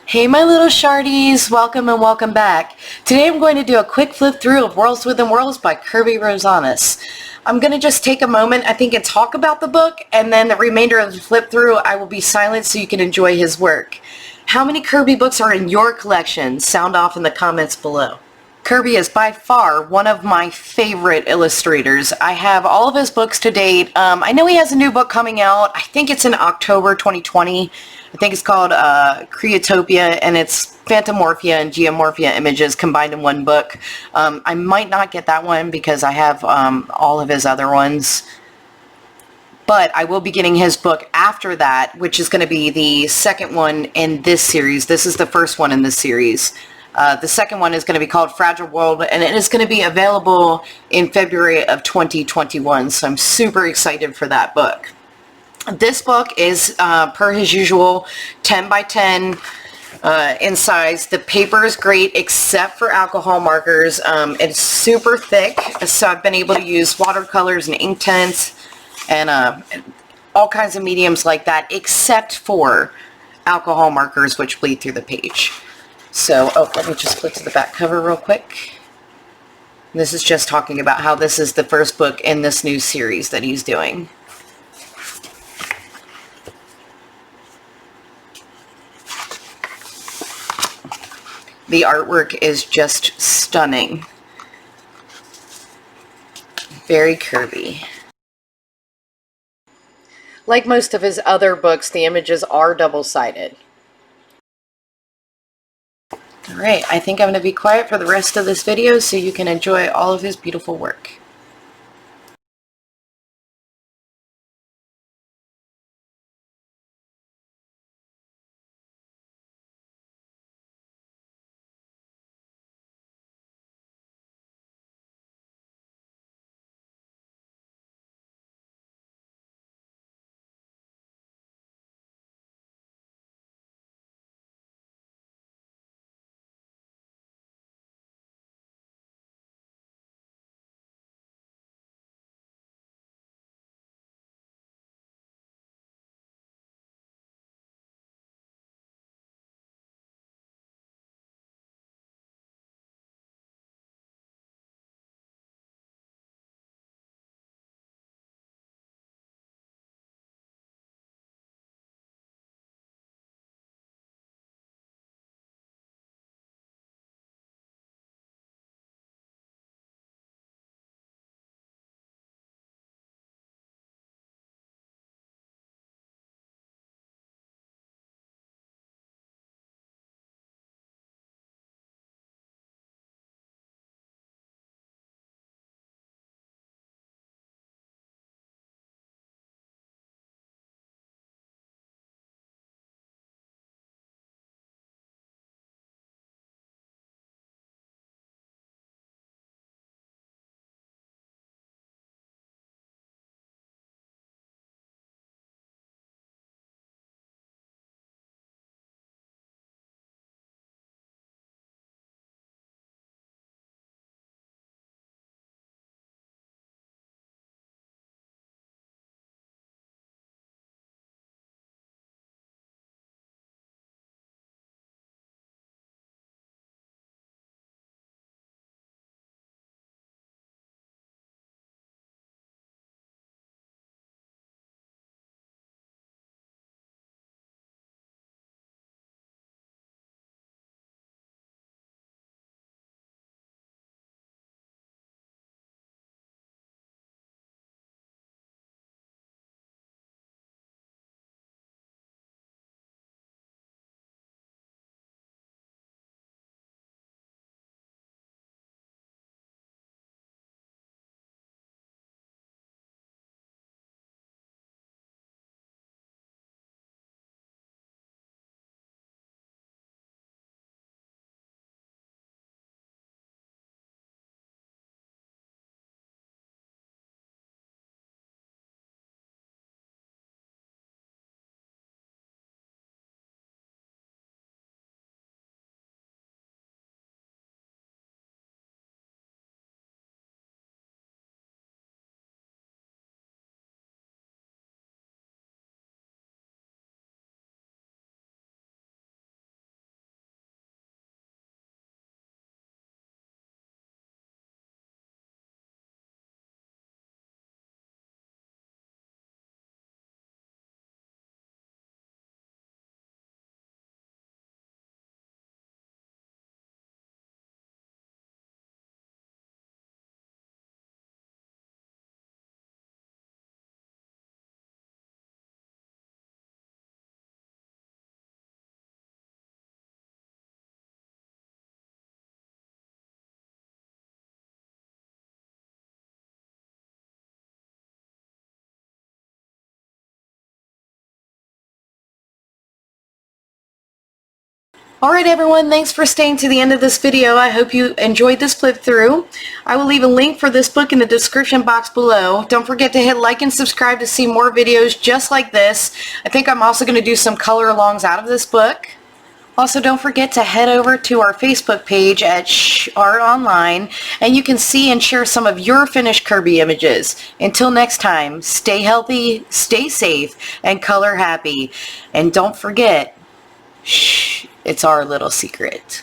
Hey my little shardies, welcome and welcome back. Today I'm going to do a quick flip through of Worlds Within Worlds by Kerby Rosanes. I'm going to just take a moment, I think, and talk about the book, and then the remainder of the flip through I will be silent so you can enjoy his work. How many Kerby books are in your collection? Sound off in the comments below. Kerby is by far one of my favorite illustrators. I have all of his books to date. I know he has a new book coming out. I think it's in October 2020. I think it's called Creatopia, and it's Phantomorphia and Geomorphia images combined in one book. I might not get that one because I have all of his other ones. But I will be getting his book after that, which is going to be the second one in this series. This is the first one in this series. The second one is going to be called Fragile World, and it is going to be available in February of 2021. So I'm super excited for that book. This book is, per his usual, 10 by 10 in size. The paper is great except for alcohol markers. It's super thick, so I've been able to use watercolors and ink tints and all kinds of mediums like that, except for alcohol markers, which bleed through the page. So, let me just flip to the back cover real quick. This is just talking about how this is the first book in this new series that he's doing. The artwork is just stunning. Very Kerby. Like most of his other books, the images are double-sided. Alright, I think I'm going to be quiet for the rest of this video so you can enjoy all of his beautiful work. Alright everyone, thanks for staying to the end of this video. I hope you enjoyed this flip through. I will leave a link for this book in the description box below. Don't forget to hit like and subscribe to see more videos just like this. I think I'm also going to do some color alongs out of this book. Also, don't forget to head over to our Facebook page at Shhh Art Online, and you can see and share some of your finished Kerby images. Until next time, stay healthy, stay safe, and color happy. And don't forget, shh, it's our little secret.